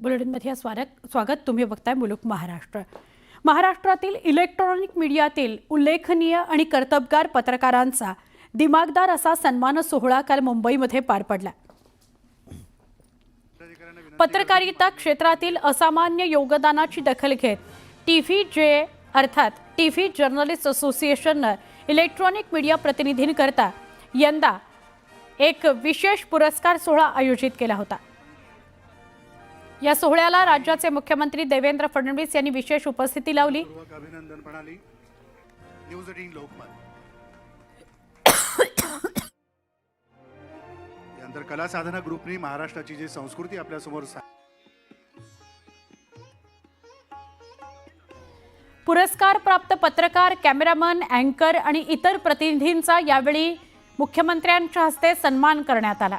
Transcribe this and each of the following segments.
बुलेटिनमध्ये स्वागत. तुम्ही बघताय मुलुक महाराष्ट्र. महाराष्ट्रातील इलेक्ट्रॉनिक मीडियातील उल्लेखनीय आणि कर्तबगार पत्रकारांचा दिमागदार असा सन्मान सोहळा काल मुंबईमध्ये पार पडला. पत्रकारिता क्षेत्रातील असामान्य योगदानाची दखल घेत TVJ अर्थात टीव्ही जर्नलिस्ट असोसिएशनने इलेक्ट्रॉनिक मीडिया प्रतिनिधींकरता यंदा एक विशेष पुरस्कार सोहळा आयोजित केला होता. या सोहळ्याला राज्याचे मुख्यमंत्री देवेंद्र फडणवीस यांनी विशेष उपस्थिती लावली. अभिनंदन प्रणाली न्यूज 18 लोकमत यानंतर कला साधना ग्रुपनी महाराष्ट्राची जी संस्कृती आपल्या समोर पुरस्कार प्राप्त पत्रकार, कॅमेरामन, अँकर आणि इतर प्रतिनिधींचा यावेळी मुख्यमंत्र्यांच्या हस्ते सन्मान करण्यात आला.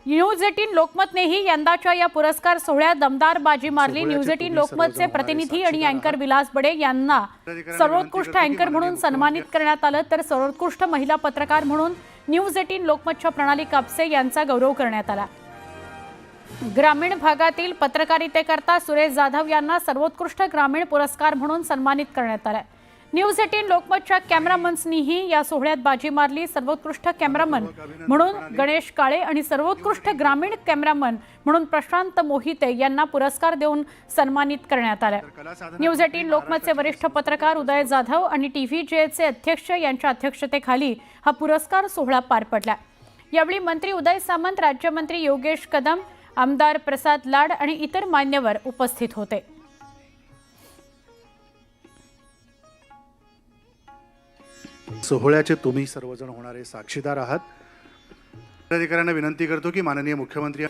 न्यूज 18 लोकमतनेही यंदाच्या या पुरस्कार सोहळ्यात दमदार बाजी मारली. न्यूज 18 लोकमतचे प्रतिनिधी आणि अँकर विलास बडे यांना सर्वोत्कृष्ट अँकर म्हणून सन्मानित करण्यात आलं, तर सर्वोत्कृष्ट महिला पत्रकार म्हणून न्यूज 18 लोकमतच्या प्रणाली कापसे यांचा गौरव करण्यात आला. ग्रामीण भागातील पत्रकारितेकरता सुरेश जाधव यांना सर्वोत्कृष्ट ग्रामीण पुरस्कार म्हणून सन्मानित करण्यात आला. न्यूज 18 लोकमतच्या कॅमेरामन्सनीही या सोहळ्यात बाजी मारली. सर्वोत्कृष्ट कॅमेरामन म्हणून गणेश काळे आणि सर्वोत्कृष्ट ग्रामीण कॅमेरामन म्हणून प्रशांत मोहिते यांना पुरस्कार देऊन सन्मानित करण्यात आले. न्यूज 18 लोकमतचे वरिष्ठ पत्रकार उदय जाधव आणि TVJचे अध्यक्ष यांच्या अध्यक्षतेखाली हा पुरस्कार सोहळा पार पडला. यावेळी मंत्री उदय सामंत, राज्यमंत्री योगेश कदम, आमदार प्रसाद लाड आणि इतर मान्यवर उपस्थित होते. सोहळ्याचे तुम्ही सर्वजण होणारे साक्षीदार आहात. अधिकाऱ्यांना विनंती करतो की माननीय मुख्यमंत्री.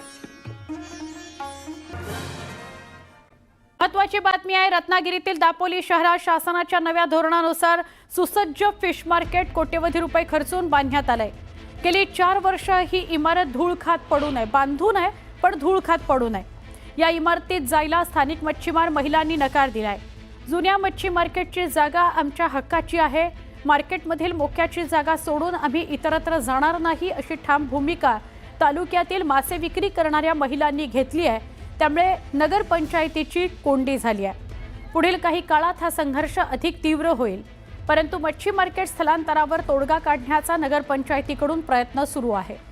महत्त्वाची बातमी आहे. रत्नागिरीतील दापोली शहरात शासनाच्या नव्या धोरणानुसार सुसज्ज फिश मार्केट कोट्यवधी रुपये खर्चून बांधण्यात आलंय. गेली 4 वर्ष ही इमारत धूळ खात पडू नये, बांधू नये पण धूळ खात पडू नये या इमारतीत जायला स्थानिक मच्छीमार महिलांनी नकार दिलाय. जुन्या मच्छी मार्केटची जागा आमच्या हक्काची आहे. मार्केटमधील मोक्याची जागा सोडून आम्ही इतरत्र जाणार नाही अशी ठाम भूमिका तालुक्यातील मासे विक्री करणाऱ्या महिलांनी घेतली आहे. त्यामुळे नगरपंचायतीची कोंडी झाली आहे. पुढील काही काळात हा संघर्ष अधिक तीव्र होईल, परंतु मच्छी मार्केट स्थलांतरावर तोडगा काढण्याचा नगरपंचायतीकडून प्रयत्न सुरू आहे.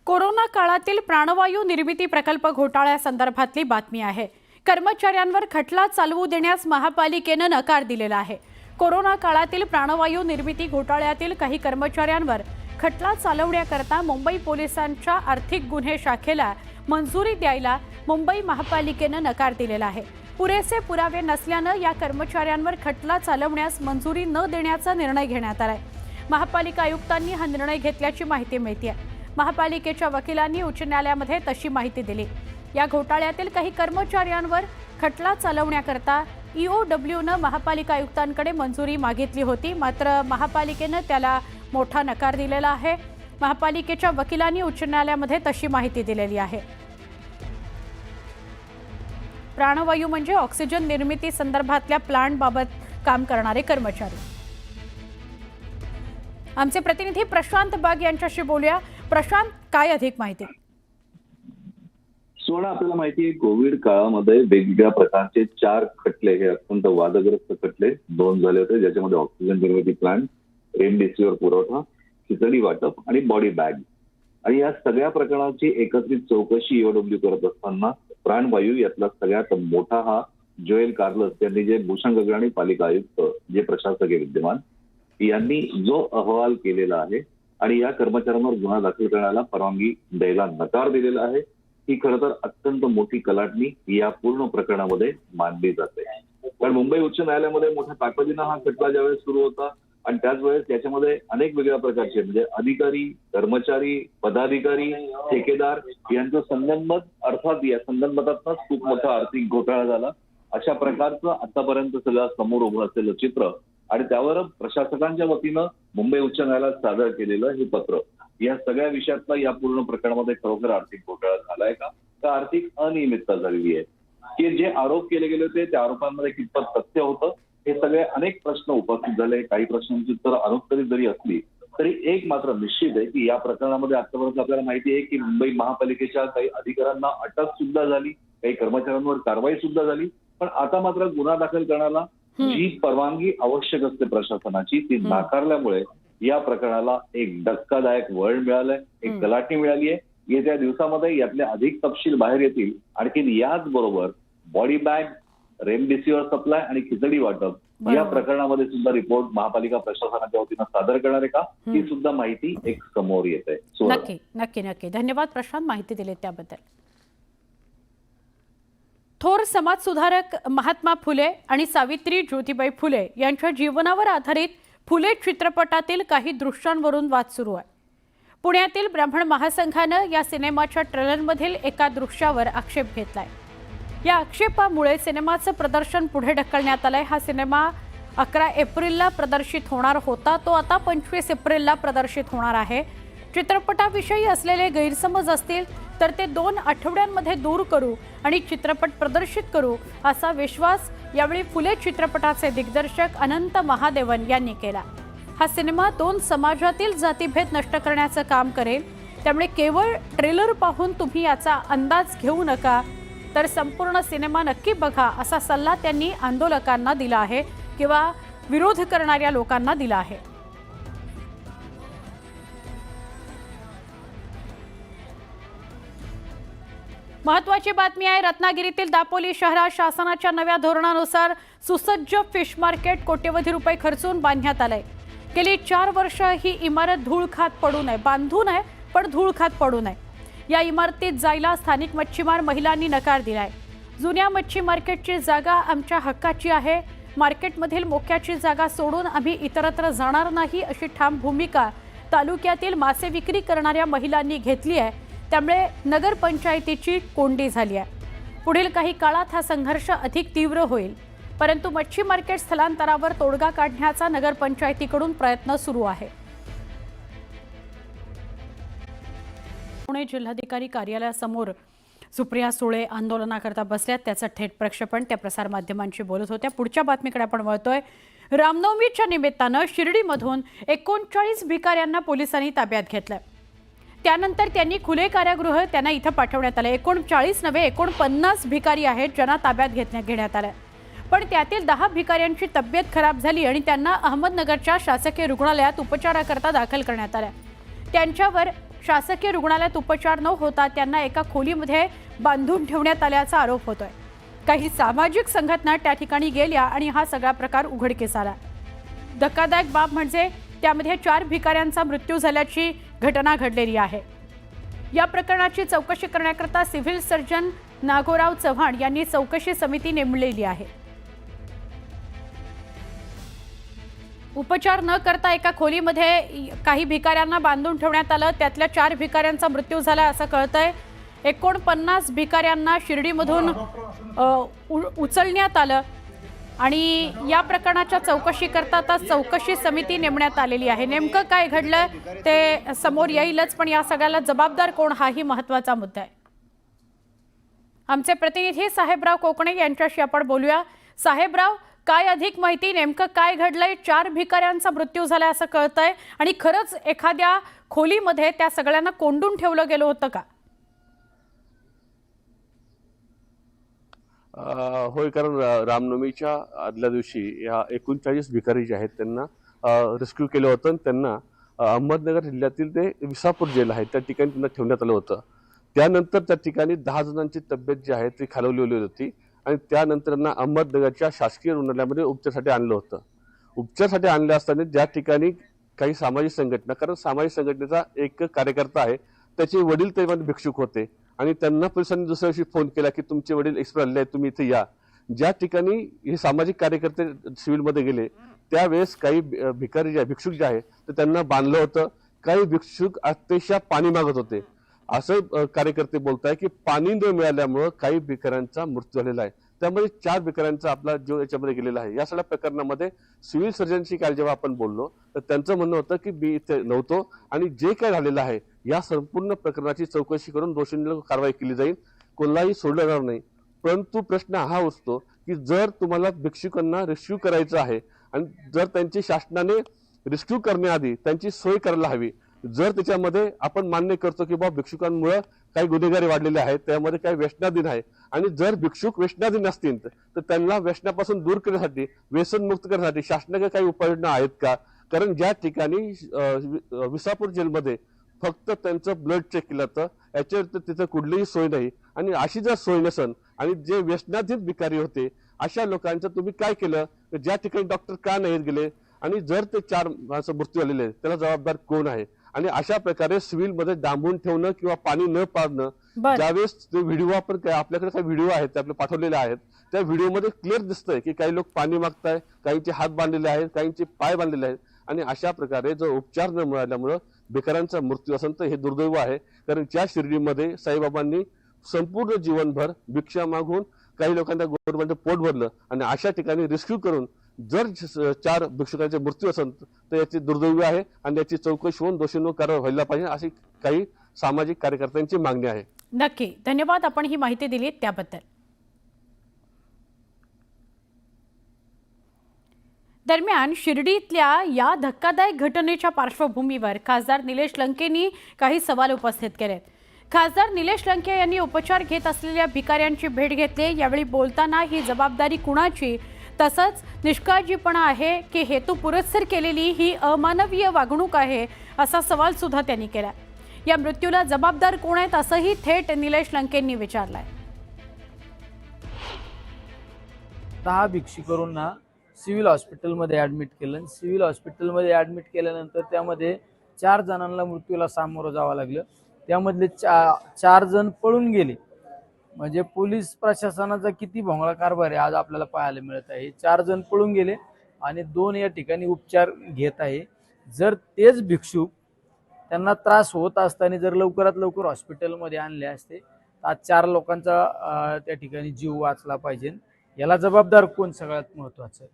कोरोना काळातील प्राणवायू निर्मिती प्रकल्प घोटाळ्यासंदर्भातली बातमी आहे. कर्मचाऱ्यांवर खटला चालवू देण्यास महापालिकेने नकार दिलेला आहे. कोरोना काळातील प्राणवायू निर्मिती घोटाळ्यातील काही कर्मचाऱ्यांवर खटला चालवण्याकरता मुंबई पोलिसांच्या आर्थिक गुन्हे शाखेला मंजुरी द्यायला मुंबई महापालिकेने नकार दिलेला आहे. पुरेसे पुरावे नसल्याने या कर्मचाऱ्यांवर खटला चालवण्यास मंजुरी न देण्याचा निर्णय घेण्यात आलाय. महापालिका आयुक्तांनी हा निर्णय घेतल्याची माहिती मिळते. महापालिकेच्या वकिलांनी उच्च न्यायालयामध्ये तशी माहिती दिली. या घोटाळ्यातील काही कर्मचाऱ्यांवर खटला चालवण्याकरता EOWने महापालिका आयुक्तांकडे मंजुरी मागितली होती, मात्र महापालिकेने त्याला मोठा नकार दिलेला आहे. महापालिकेच्या वकिलांनी उच्च न्यायालयामध्ये तशी माहिती दिलेली आहे. प्राणवायू म्हणजे ऑक्सिजन निर्मिती संदर्भातल्या प्लांटबाबत काम करणारे कर्मचारी. आमचे प्रतिनिधी प्रशांत बाग यांच्याशी बोलूया. प्रशांत, काय अधिक माहिती? सोना, आपल्याला माहिती आहे कोविड काळामध्ये वेगवेगळ्या प्रकारचे 4 खटले, हे अत्यंत वादग्रस्त खटले 2 झाले होते, ज्याच्यामध्ये ऑक्सिजन निर्मिती प्लांट, रेमडेसिवीर पुरवठा, खिचडी वाटप आणि बॉडी बॅग, आणि या सगळ्या प्रकरणाची एकत्रित चौकशी EOW करत असताना प्राणवायू यातला सगळ्यात मोठा हा जोएल कार्लस यांनी, जे भूषण गगराणी पालिका आयुक्त, जे प्रशासक विद्यमान, यांनी जो अहवाल केलेला आहे आणि या कर्मचाऱ्यांवर गुन्हा दाखल करण्याला परवानगी द्यायला नकार दिलेला आहे, ही खरं तर अत्यंत मोठी कलाटणी या पूर्ण प्रकरणामध्ये मानली जाते. कारण मुंबई उच्च न्यायालयामध्ये मोठ्या ताकदीनं हा खटला ज्यावेळेस सुरू होता आणि त्याच वेळेस याच्यामध्ये अनेक वेगळ्या प्रकारचे म्हणजे अधिकारी, कर्मचारी, पदाधिकारी, ठेकेदार यांचं संगनमत, अर्थात या संगनमतातच खूप मोठा आर्थिक घोटाळा झाला. अशा प्रकारचं आतापर्यंत सगळं समोर उभं असलेलं चित्र आणि त्यावर प्रशासकांच्या वतीनं मुंबई उच्च न्यायालयात सादर केलेलं हे पत्र, या सगळ्या विषयातला या पूर्ण प्रकरणामध्ये खरोखर आर्थिक घोटाळा झालाय का आर्थिक अनियमितता झालेली आहे, की जे आरोप केले गेले होते त्या आरोपांमध्ये कितपत तथ्य होतं, हे सगळे अनेक प्रश्न उपस्थित झाले. काही प्रश्नांची उत्तर अनुत्तरित जरी असली तरी एक मात्र निश्चित आहे की या प्रकरणामध्ये आतापर्यंत आपल्याला माहिती आहे की मुंबई महापालिकेच्या काही अधिकाऱ्यांना अटक सुद्धा झाली, काही कर्मचाऱ्यांवर कारवाई सुद्धा झाली. पण आता मात्र गुन्हा दाखल करण्याला जी परवानगी आवश्यक असते प्रशासनाची ती नाकारल्यामुळे या प्रकरणाला एक धक्कादायक वळण मिळालंय, एक कलाटणी मिळाली आहे. येत्या दिवसामध्ये यातले अधिक तपशील बाहेर येतील. आणखी याच बरोबर बॉडी बॅग, रेमडेसिवीर सप्लाय आणि खिचडी वाटप या प्रकरणामध्ये सुद्धा रिपोर्ट महापालिका प्रशासनाच्या वतीनं सादर करणार आहे का, ही सुद्धा माहिती एक समोर येते. नक्की नक्की नक्की. धन्यवाद प्रशांत, माहिती दिली त्याबद्दल. थोर समाजसुधारक महात्मा फुले आणि सावित्री ज्योतिबाई फुले यांच्या जीवनावर आधारित फुले चित्रपटातील काही दृश्यांवरून वाद सुरू आहे. पुण्यातील ब्राह्मण महासंघानं या सिनेमाच्या ट्रेलरमधील एका दृश्यावर आक्षेप घेतलाय. या आक्षेपामुळे सिनेमाचं प्रदर्शन पुढे ढकलण्यात आलंय. हा सिनेमा 11 एप्रिलला प्रदर्शित होणार होता, तो आता 25 एप्रिलला प्रदर्शित होणार आहे. चित्रपटाविषयी असलेले गैरसमज असतील तर ते 2 आठवड्यांमध्ये दूर करू आणि चित्रपट प्रदर्शित करू, असा विश्वास यावेळी फुले चित्रपटाचे दिग्दर्शक अनंत महादेवन यांनी केला. हा सिनेमा 2 समाजातील जातीभेद नष्ट करण्याचं काम करेल, त्यामुळे केवळ ट्रेलर पाहून तुम्ही याचा अंदाज घेऊ नका, तर संपूर्ण सिनेमा नक्की बघा, असा सल्ला त्यांनी आंदोलकांना दिला आहे किंवा विरोध करणाऱ्या लोकांना दिला आहे. महत्त्वाची बातमी आहे. रत्नागिरीतील दापोली शहरात शासनाच्या नव्या धोरणानुसार सुसज्ज फिश मार्केट कोट्यवधी रुपये खर्चून बांधण्यात आलंय. गेली 4 वर्ष ही इमारत धूळ खात पडू नये, बांधून आहे पण धूळ खात पडू नये, या इमारतीत जायला स्थानिक मच्छीमार महिलांनी नकार दिलाय. जुन्या मच्छी मार्केटची जागा आमच्या हक्काची आहे, मार्केटमधील मोक्याची जागा सोडून आम्ही इतरत्र जाणार नाही, अशी ठाम भूमिका तालुक्यातील मासे विक्री करणाऱ्या महिलांनी घेतली आहे. त्यामुळे नगरपंचायतीची कोंडी झाली आहे. पुढील काही काळात हा संघर्ष अधिक तीव्र होईल, परंतु मच्छी मार्केट स्थलांतरावर तोडगा काढण्याचा नगरपंचायतीकडून प्रयत्न सुरू आहे. पुणे जिल्हाधिकारी कार्यालयासमोर सुप्रिया सुळे आंदोलनाकरता बसल्यात, त्याचं थेट प्रक्षेपण त्या प्रसारमाध्यमांशी बोलत होत्या. पुढच्या बातमीकडे आपण वळतोय. रामनवमीच्या निमित्तानं शिर्डीमधून 39 भिकाऱ्यांना पोलिसांनी ताब्यात घेतलंय. त्यानंतर त्यांनी खुले कारागृह त्यांना इथं पाठवण्यात आलं. 39 नव्हे 49 भिकारी आहेत ज्यांना ताब्यात घेण्यात आलं. पण त्यातील 10 भिकाऱ्यांची तब्येत खराब झाली आणि त्यांना अहमदनगरच्या शासकीय रुग्णालयात उपचाराकरता दाखल करण्यात आलं. त्यांच्यावर शासकीय रुग्णालयात उपचार न होता त्यांना एका खोलीमध्ये बांधून ठेवण्यात आल्याचा आरोप होतोय. काही सामाजिक संघटना त्या ठिकाणी गेल्या आणि हा सगळा प्रकार उघडकीस आला. धक्कादायक बाब म्हणजे त्यामध्ये 4 भिकाऱ्यांचा मृत्यू झाल्याची घटना घडलेली आहे. या प्रकरणाची चौकशी करण्याकरता सिव्हिल सर्जन नागोराव चव्हाण यांनी चौकशी समिती नेमलेली आहे. उपचार न करता एका खोलीमध्ये काही भिकाऱ्यांना बांधून ठेवण्यात आलं. त्यातल्या 4 भिकाऱ्यांचा मृत्यू झाला असं कळतंय. 49 भिकाऱ्यांना शिर्डीमधून उचलण्यात आलं आणि या प्रकरणाच्या चौकशी करता आता चौकशी समिती नेमण्यात आलेली आहे. नेमकं काय घडलं ते समोर येईलच, पण या सगळ्याला जबाबदार कोण हाही महत्त्वाचा मुद्दा आहे. आमचे प्रतिनिधी साहेबराव कोकणे यांच्याशी आपण बोलूया. साहेबराव, काय अधिक माहिती, नेमकं काय घडलंय? 4 भिकाऱ्यांचा मृत्यू झालाय असं कळतंय आणि खरंच एखाद्या खोलीमध्ये त्या सगळ्यांना कोंडून ठेवलं गेलं होतं का? होय, कारण रामनवमीच्या आदल्या दिवशी या 39 भिकारी जे आहेत त्यांना रेस्क्यू केलं होतं आणि त्यांना अहमदनगर जिल्ह्यातील ते विसापूर जेल आहे त्या ठिकाणी त्यांना ठेवण्यात आलं होतं. त्यानंतर त्या ठिकाणी 10 जणांची तब्येत जी आहे ती खालवलेली होती आणि त्यानंतर त्यांना अहमदनगरच्या शासकीय रुग्णालयामध्ये उपचारासाठी आणलं होतं. उपचारासाठी आणलं असताना ज्या ठिकाणी काही सामाजिक संघटना, कारण सामाजिक संघटनेचा एक कार्यकर्ता आहे, त्याचे वडील त्यामध्ये भिक्षुक होते आणि त्यांना पोलिसांनी दुसऱ्या दिवशी फोन केला की तुमचे वडील एक्सपायर झाले आहेत, तुम्ही इथे या. ज्या ठिकाणी हे सामाजिक कार्यकर्ते सिव्हिलमध्ये गेले त्यावेळेस काही भिकारी जे भिक्षुक जे आहे तर त्यांना बांधलं होतं. काही भिक्षुक अतिशय पाणी मागत होते असं कार्यकर्ते बोलत आहे की पाणी न मिळाल्यामुळं काही भिकाऱ्यांचा मृत्यू झालेला आहे. त्यामध्ये 4 भिकाऱ्यांचा आपला जीव याच्यामध्ये गेलेला आहे. या सगळ्या प्रकरणामध्ये सिव्हिल सर्जनशी काल जेव्हा आपण बोललो तर त्यांचं म्हणणं होतं की मी इथे नव्हतो आणि जे काय झालेलं आहे या संपूर्ण प्रकरणाची चौकशी करून दोषींवर कारवाई केली जाईल, कोणालाही सोडलं जाणार नाही. परंतु प्रश्न हा असतो की जर तुम्हाला भिक्षुकांना रेस्क्यू करायचं आहे आणि जर त्यांची शासनाने रिस्क्यू करण्याआधी त्यांची सोय करायला हवी. जर त्याच्यामध्ये आपण मान्य करतो की बाबा भिक्षुकांमुळे काही गुन्हेगारी वाढलेले आहेत, त्यामध्ये काही व्यसनाधीन आहे, आणि जर भिक्षुक व्यसनाधीन नसतील तर त्यांना व्यसनापासून दूर करण्यासाठी, व्यसनमुक्त करण्यासाठी शासनाकडे काही उपाययोजना आहेत का? कारण ज्या ठिकाणी विसापूर जेलमध्ये फक्त त्यांचं ब्लड चेक केलं तर याच्यावर तिथं कुठलीही सोय नाही, आणि अशी जर सोय नसन आणि जे व्यसनाधीन भिकारी होते अशा लोकांचं तुम्ही काय केलं? ज्या ठिकाणी डॉक्टर का नाही गेले, आणि जर ते 4 माणसं मृत्यू आलेले त्याला जबाबदार कोण आहे? आणि अशा प्रकारे सिव्हिलमध्ये डांबून ठेवणं किंवा पाणी न पाडणं, बरं. ज्यावेळेस ते व्हिडिओ आपण आपल्याकडे काही व्हिडिओ आहेत ते आपले पाठवलेले आहेत, त्या व्हिडिओमध्ये क्लिअर दिसतंय की काही लोक पाणी मागताय, काहींचे हात बांधलेले आहेत, काहींचे पाय बांधलेले आहेत, आणि अशा प्रकारे जर उपचार न मिळाल्यामुळं भिकाऱ्यांचा मृत्यू असेल तर हे दुर्दैव आहे. कारण त्या शिर्डीमध्ये साईबाबांनी संपूर्ण जीवनभर भिक्षा मागून काही लोकांना गव्हर्नमेंट पोट भरलं, आणि अशा ठिकाणी रेस्क्यू करून जर 4 भिक्षुकांचे मृत्यू असेल तर याची दुर्दैवी आहे, आणि याची चौकशी होऊन दोषींवर कारवाई व्हायला पाहिजे, अशी काही सामाजिक कार्यकर्त्यांची मागणी आहे. नक्की, धन्यवाद आपण ही माहिती दिली त्याबद्दल. दरम्यान शिर्डीतल्या या धक्कादायक घटनेच्या पार्श्वभूमीवर खासदार निलेश लंकेंनी काही सवाल उपस्थित केलेत. खासदार निलेश लंके यांनी उपचार घेत असलेल्या भिकाऱ्यांची भेट घेतली. यावेळी बोलताना ही जबाबदारी कुणाची, तसंच निष्काळजीपणा आहे की हेतू पुरस्सर केलेली ही अमानवीय वागणूक आहे, असा सवाल सुद्धा त्यांनी केला. या मृत्यूला जबाबदार कोण आहेत असंही थेट निलेश लंकेंनी विचारलंय. 10 भिक्षुकांना सिव्हिल हॉस्पिटलमध्ये ॲडमिट केलं. सिव्हिल हॉस्पिटलमध्ये ॲडमिट केल्यानंतर त्यामध्ये 4 जणांना मृत्यूला सामोरं जावं लागलं. त्यामधले 4 जण पळून गेले. म्हणजे पोलीस प्रशासनाचा किती भोंगळा कारभार आहे आज आपल्याला पाहायला मिळत आहे. 4 जण पळून गेले आणि 2 या ठिकाणी उपचार घेत आहे. जर तेच भिक्षुक त्यांना त्रास होत असताना जर लवकरात लवकर हॉस्पिटलमध्ये आणले असते तर आज 4 लोकांचा त्या ठिकाणी जीव वाचला पाहिजे. याला जबाबदार कोण सगळ्यात महत्त्वाचं?